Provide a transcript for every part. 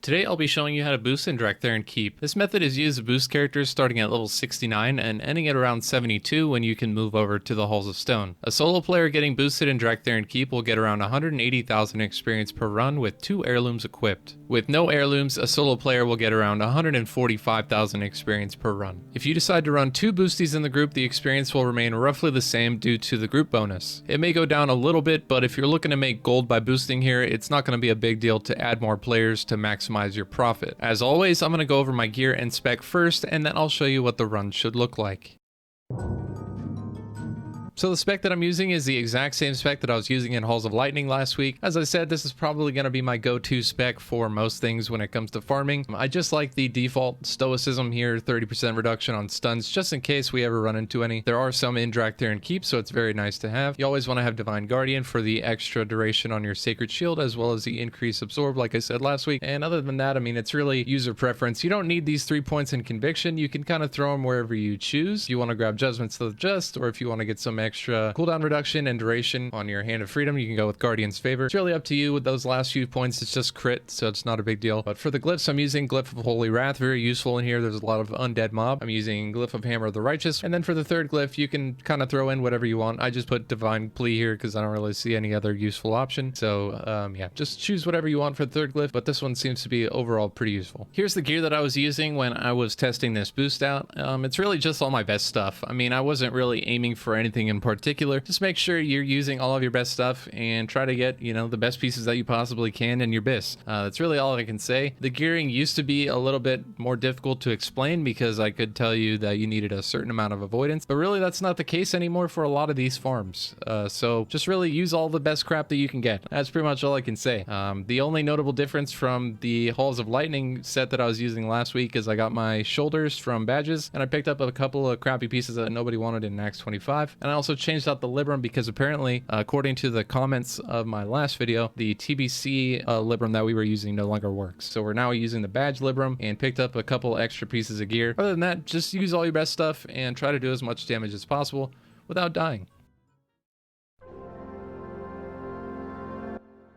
Today I'll be showing you how to boost in Drakthar Keep. This method is used to boost characters starting at level 69 and ending at around 72 when you can move over to the Halls of Stone. A solo player getting boosted in Drakthar Keep will get around 180,000 experience per run with 2 heirlooms equipped. With no heirlooms, a solo player will get around 145,000 experience per run. If you decide to run 2 boosties in the group, the experience will remain roughly the same due to the group bonus. It may go down a little bit, but if you're looking to make gold by boosting here, it's not going to be a big deal to add more players to maximize your profit. As always, I'm going to go over my gear and spec first, and then I'll show you what the run should look like. So the spec that I'm using is the exact same spec that I was using in Halls of Lightning last week. As I said, this is probably going to be my go-to spec for most things when it comes to farming. I just like the default stoicism here, 30% reduction on stuns, just in case we ever run into any. There are some in Drakthar Keep, so it's very nice to have. You always want to have Divine Guardian for the extra duration on your Sacred Shield, as well as the increased absorb, like I said last week. And other than that, I mean, it's really user preference. You don't need these 3 points in Conviction. You can kind of throw them wherever you choose. If you want to grab Judgments to the Just, or if you want to get some extra cooldown reduction and duration on your Hand of Freedom, you can go with Guardian's Favor. It's really up to you. With those last few points, it's just crit, so it's not a big deal. But for the glyphs, I'm using Glyph of Holy Wrath, very useful in here. There's a lot of undead mob. I'm using Glyph of Hammer of the Righteous, and then for the third glyph, you can kind of throw in whatever you want. I just put Divine Plea here because I don't really see any other useful option. So yeah, just choose whatever you want for the third glyph, but this one seems to be overall pretty useful. Here's the gear that I was using when I was testing this boost out. It's really just all my best stuff. I mean, I wasn't really aiming for anything in particular. Just make sure you're using all of your best stuff and try to get, you know, the best pieces that you possibly can in your BIS. That's really all I can say. The gearing used to be a little bit more difficult to explain because I could tell you that you needed a certain amount of avoidance, but really that's not the case anymore for a lot of these farms. So just really use all the best crap that you can get. That's pretty much all I can say. The only notable difference from the Halls of Lightning set that I was using last week is I got my shoulders from badges, and I picked up a couple of crappy pieces that nobody wanted in Acts 25, and I also changed out the Libram because apparently, according to the comments of my last video, the TBC Libram that we were using no longer works. So we're now using the badge Libram and picked up a couple extra pieces of gear. Other than that, just use all your best stuff and try to do as much damage as possible without dying.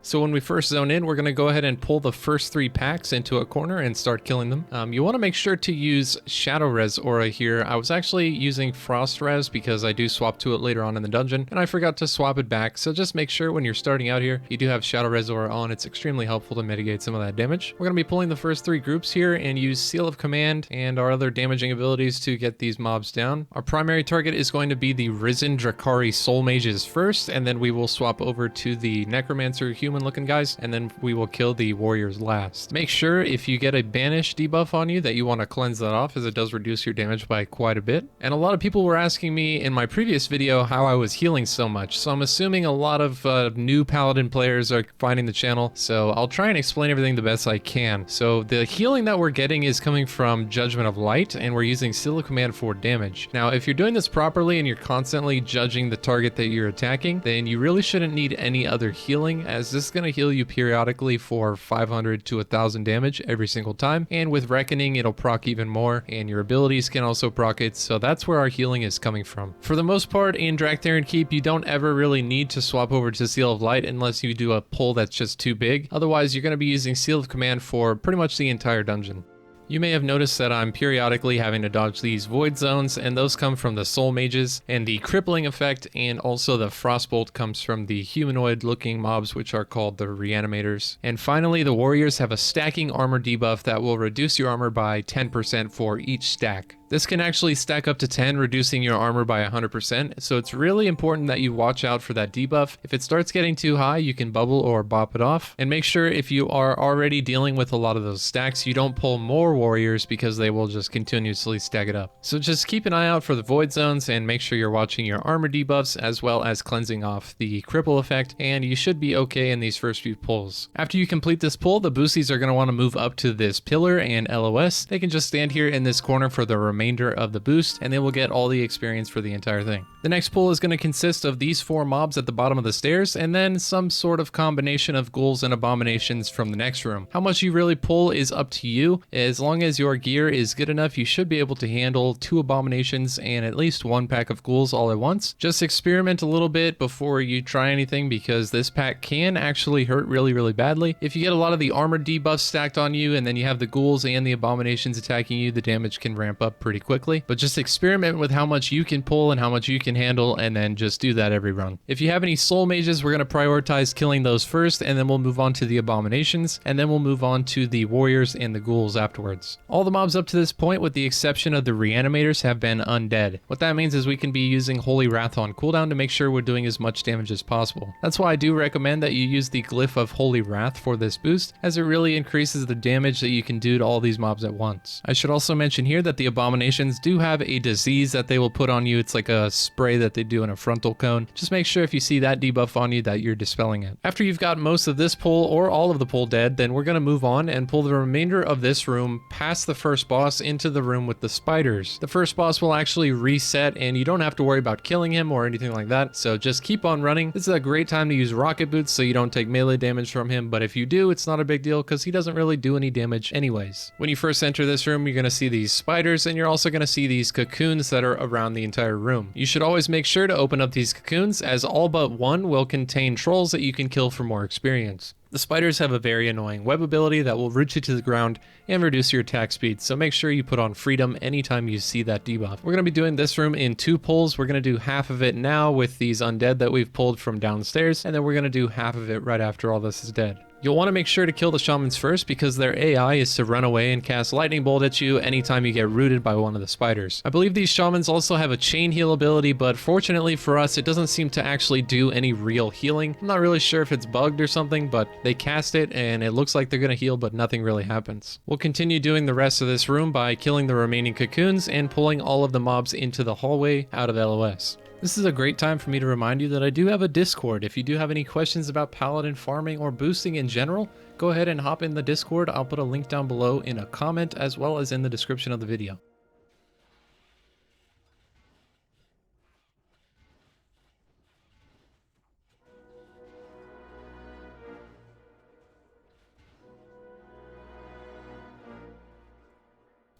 So when we first zone in, we're going to go ahead and pull the first 3 packs into a corner and start killing them. You want to make sure to use Shadow Res Aura here. I was actually using Frost Res because I do swap to it later on in the dungeon, and I forgot to swap it back. So just make sure when you're starting out here, you do have Shadow Res Aura on. It's extremely helpful to mitigate some of that damage. We're going to be pulling the first 3 groups here and use Seal of Command and our other damaging abilities to get these mobs down. Our primary target is going to be the Risen Drakari Soul Mages first, and then we will swap over to the Necromancer human looking guys, and then we will kill the warriors last. Make sure if you get a banish debuff on you that you want to cleanse that off, as it does reduce your damage by quite a bit. And a lot of people were asking me in my previous video how I was healing so much, so I'm assuming a lot of new Paladin players are finding the channel, so I'll try and explain everything the best I can. So the healing that we're getting is coming from Judgment of Light, and we're using Seal of Command for damage. Now if you're doing this properly and you're constantly judging the target that you're attacking, then you really shouldn't need any other healing, as this is going to heal you periodically for 500 to 1000 damage every single time, and with Reckoning it'll proc even more, and your abilities can also proc it, so that's where our healing is coming from. For the most part in Drakthar Keep, you don't ever really need to swap over to Seal of Light unless you do a pull that's just too big. Otherwise you're going to be using Seal of Command for pretty much the entire dungeon. You may have noticed that I'm periodically having to dodge these void zones, and those come from the soul mages and the crippling effect, and also the frostbolt comes from the humanoid looking mobs, which are called the reanimators. And finally, the warriors have a stacking armor debuff that will reduce your armor by 10% for each stack. This can actually stack up to 10, reducing your armor by 100%, so it's really important that you watch out for that debuff. If it starts getting too high, you can bubble or bop it off, and make sure if you are already dealing with a lot of those stacks, you don't pull more warriors because they will just continuously stack it up. So just keep an eye out for the void zones and make sure you're watching your armor debuffs as well as cleansing off the cripple effect, and you should be okay in these first few pulls. After you complete this pull, the boosties are going to want to move up to this pillar and LOS. They can just stand here in this corner for the remainder remainder of the boost, and they will get all the experience for the entire thing. The next pull is going to consist of these 4 mobs at the bottom of the stairs, and then some sort of combination of ghouls and abominations from the next room. How much you really pull is up to you. As long as your gear is good enough, you should be able to handle 2 abominations and at least 1 pack of ghouls all at once. Just experiment a little bit before you try anything, because this pack can actually hurt really badly. If you get a lot of the armor debuffs stacked on you and then you have the ghouls and the abominations attacking you, the damage can ramp up pretty quickly. But just experiment with how much you can pull and how much you can handle, and then just do that every run. If you have any soul mages, we're going to prioritize killing those first, and then we'll move on to the abominations, and then we'll move on to the warriors and the ghouls afterwards. All the mobs up to this point, with the exception of the reanimators, have been undead. What that means is we can be using Holy Wrath on cooldown to make sure we're doing as much damage as possible. That's why I do recommend that you use the glyph of Holy Wrath for this boost, as it really increases the damage that you can do to all these mobs at once. I should also mention here that the abominations do have a disease that they will put on you. It's like a spray that they do in a frontal cone. Just make sure if you see that debuff on you that you're dispelling it. After you've got most of this pull or all of the pull dead, then we're going to move on and pull the remainder of this room past the first boss into the room with the spiders. The first boss will actually reset, and you don't have to worry about killing him or anything like that, so just keep on running. This is a great time to use rocket boots so you don't take melee damage from him, but if you do, it's not a big deal because he doesn't really do any damage anyways. When you first enter this room, you're going to see these spiders, and you're also going to see these cocoons that are around the entire room. You should always make sure to open up these cocoons, as all but one will contain trolls that you can kill for more experience. The spiders have a very annoying web ability that will root you to the ground and reduce your attack speed, so make sure you put on freedom anytime you see that debuff. We're going to be doing this room in 2 pulls. We're going to do half of it now with these undead that we've pulled from downstairs, and then we're going to do half of it right after all this is dead. You'll want to make sure to kill the shamans first, because their AI is to run away and cast lightning bolt at you anytime you get rooted by one of the spiders. I believe these shamans also have a chain heal ability, but fortunately for us, it doesn't seem to actually do any real healing. I'm not really sure if it's bugged or something, but they cast it and it looks like they're going to heal, but nothing really happens. We'll continue doing the rest of this room by killing the remaining cocoons and pulling all of the mobs into the hallway out of LOS. This is a great time for me to remind you that I do have a Discord. If you do have any questions about Paladin farming or boosting in general, go ahead and hop in the Discord. I'll put a link down below in a comment as well as in the description of the video.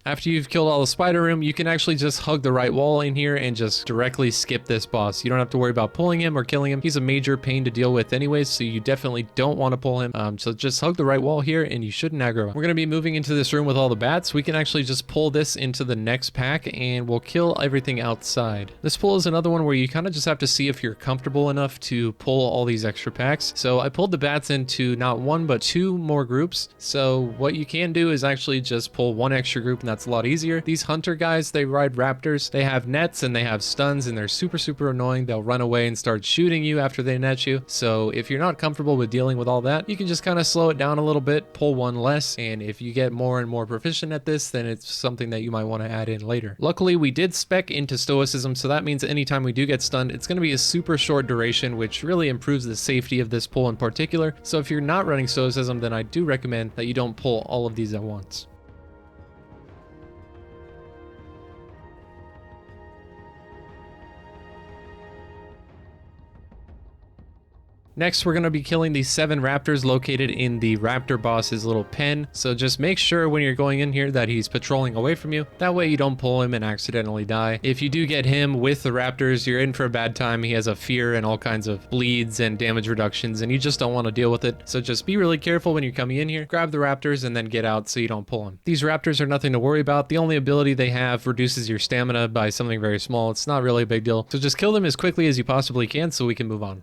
After you've killed all the spider room, you can actually just hug the right wall in here and just directly skip this boss. You don't have to worry about pulling him or killing him. He's a major pain to deal with anyways, so you definitely don't want to pull him. So just hug the right wall here and you shouldn't aggro him. We're going to be moving into this room with all the bats. We can actually just pull this into the next pack and we'll kill everything outside. This pull is another one where you kind of just have to see if you're comfortable enough to pull all these extra packs. So I pulled the bats into not 1 but 2 more groups. So what you can do is actually just pull 1 extra group, and that's a lot easier. These hunter guys, they ride raptors. They have nets and they have stuns, and they're super annoying. They'll run away and start shooting you after they net you. So if you're not comfortable with dealing with all that, you can just kind of slow it down a little bit, pull 1 less, and if you get more and more proficient at this, then it's something that you might want to add in later. Luckily, we did spec into stoicism, so that means anytime we do get stunned, it's going to be a super short duration, which really improves the safety of this pull in particular. So if you're not running stoicism, then I do recommend that you don't pull all of these at once. Next, we're going to be killing the 7 raptors located in the raptor boss's little pen. So just make sure when you're going in here that he's patrolling away from you. That way you don't pull him and accidentally die. If you do get him with the raptors, you're in for a bad time. He has a fear and all kinds of bleeds and damage reductions, and you just don't want to deal with it. So just be really careful when you're coming in here. Grab the raptors and then get out so you don't pull him. These raptors are nothing to worry about. The only ability they have reduces your stamina by something very small. It's not really a big deal. So just kill them as quickly as you possibly can so we can move on.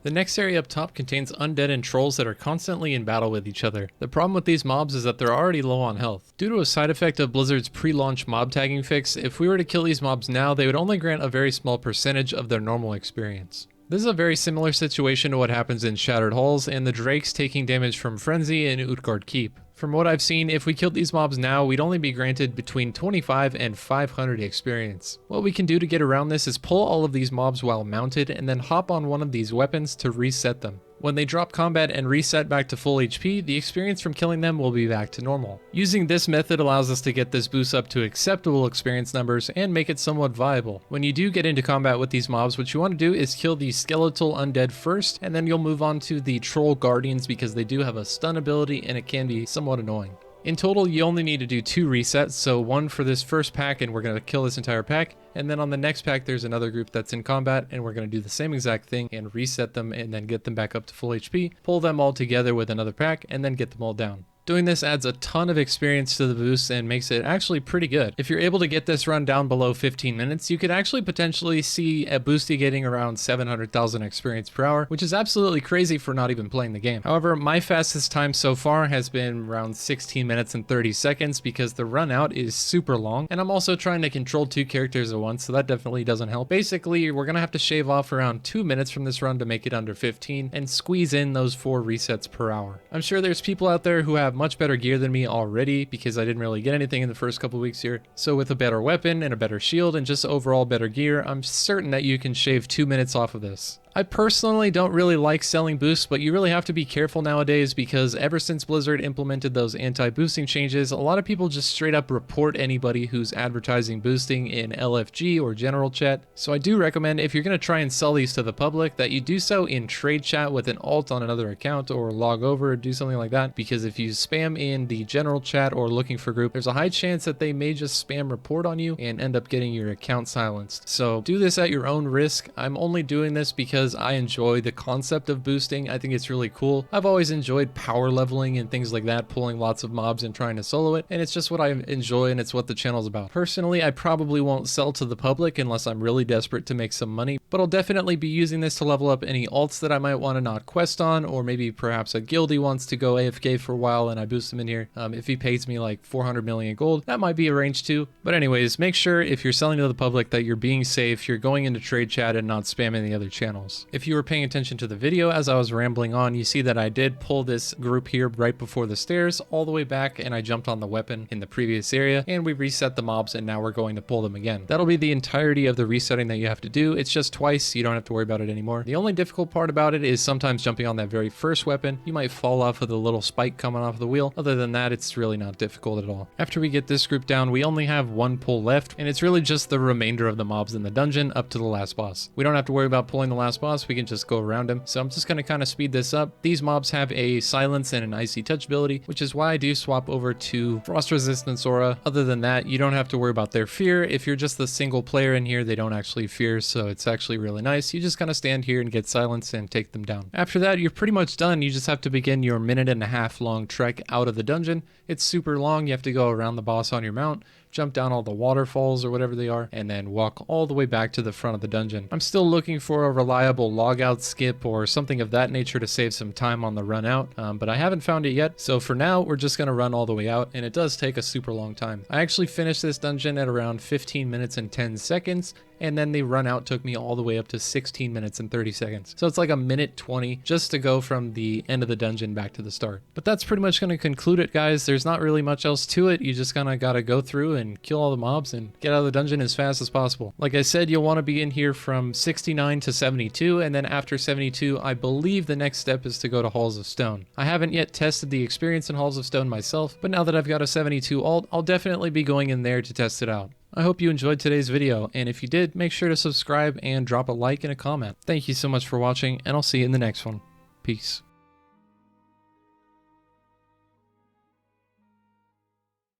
The next area up top contains undead and trolls that are constantly in battle with each other. The problem with these mobs is that they're already low on health. Due to a side effect of Blizzard's pre-launch mob tagging fix, if we were to kill these mobs now, they would only grant a very small percentage of their normal experience. This is a very similar situation to what happens in Shattered Halls and the Drakes taking damage from Frenzy and Utgard Keep. From what I've seen, if we killed these mobs now, we'd only be granted between 25 and 500 experience. What we can do to get around this is pull all of these mobs while mounted and then hop on one of these weapons to reset them. When they drop combat and reset back to full HP, the experience from killing them will be back to normal. Using this method allows us to get this boost up to acceptable experience numbers and make it somewhat viable. When you do get into combat with these mobs, what you want to do is kill the skeletal undead first, and then you'll move on to the troll guardians because they do have a stun ability and it can be somewhat annoying. In total, you only need to do 2 resets, so one for this first pack and we're going to kill this entire pack, and then on the next pack there's another group that's in combat and we're going to do the same exact thing and reset them and then get them back up to full HP, pull them all together with another pack, and then get them all down. Doing this adds a ton of experience to the boost and makes it actually pretty good. If you're able to get this run down below 15 minutes, you could actually potentially see a boosty getting around 700,000 experience per hour, which is absolutely crazy for not even playing the game. However, my fastest time so far has been around 16 minutes and 30 seconds because the run out is super long, and I'm also trying to control 2 characters at once, so that definitely doesn't help. Basically, we're gonna have to shave off around 2 minutes from this run to make it under 15 and squeeze in those 4 resets per hour. I'm sure there's people out there who have much better gear than me already because I didn't really get anything in the first couple weeks here. So with a better weapon and a better shield and just overall better gear, I'm certain that you can shave 2 minutes off of this. I personally don't really like selling boosts, but you really have to be careful nowadays because ever since Blizzard implemented those anti-boosting changes, a lot of people just straight up report anybody who's advertising boosting in LFG or general chat. So I do recommend if you're going to try and sell these to the public that you do so in trade chat with an alt on another account or log over or do something like that, because if you spam in the general chat or looking for group, there's a high chance that they may just spam report on you and end up getting your account silenced. So do this at your own risk. I'm only doing this because I enjoy the concept of boosting. I think it's really cool. I've always enjoyed power leveling and things like that, pulling lots of mobs and trying to solo it, and it's just what I enjoy and it's what the channel's about. Personally, I probably won't sell to the public unless I'm really desperate to make some money, but I'll definitely be using this to level up any alts that I might want to not quest on, or maybe perhaps a guildie wants to go AFK for a while and I boost him in here. If he pays me like 400 million gold, that might be a range too. But anyways, make sure if you're selling to the public that you're being safe, you're going into trade chat and not spamming the other channels. If you were paying attention to the video as I was rambling on, you see that I did pull this group here right before the stairs all the way back, and I jumped on the weapon in the previous area and we reset the mobs, and now we're going to pull them again. That'll be the entirety of the resetting that you have to do. It's just twice, you don't have to worry about it anymore. The only difficult part about it is sometimes jumping on that very first weapon. You might fall off of the little spike coming off the wheel. Other than that, it's really not difficult at all. After we get this group down, we only have 1 pull left, and it's really just the remainder of the mobs in the dungeon up to the last boss. We don't have to worry about pulling the last boss, we can just go around him. So I'm just going to kind of speed this up. These mobs have a silence and an icy touch ability, which is why I do swap over to frost resistance aura. Other than that, you don't have to worry about their fear. If you're just the single player in here, they don't actually fear, so it's actually really nice. You just kind of stand here and get silence and take them down. After that, you're pretty much done. You just have to begin your 1.5-minute long trek out of the dungeon. It's super long. You have to go around the boss on your mount, jump down all the waterfalls or whatever they are, and then walk all the way back to the front of the dungeon. I'm still looking for a reliable logout skip or something of that nature to save some time on the run out, but I haven't found it yet. So for now, we're just going to run all the way out, and it does take a super long time. I actually finished this dungeon at around 15 minutes and 10 seconds, and then the run out took me all the way up to 16 minutes and 30 seconds. So it's like 1:20 just to go from the end of the dungeon back to the start. But that's pretty much going to conclude it, guys. There's not really much else to it. You just kind of got to go through and kill all the mobs and get out of the dungeon as fast as possible. Like I said, you'll want to be in here from 69 to 72, and then after 72, I believe the next step is to go to Halls of Stone. I haven't yet tested the experience in Halls of Stone myself, but now that I've got a 72 alt, I'll definitely be going in there to test it out. I hope you enjoyed today's video, and if you did, make sure to subscribe and drop a like and a comment. Thank you so much for watching, and I'll see you in the next one. Peace.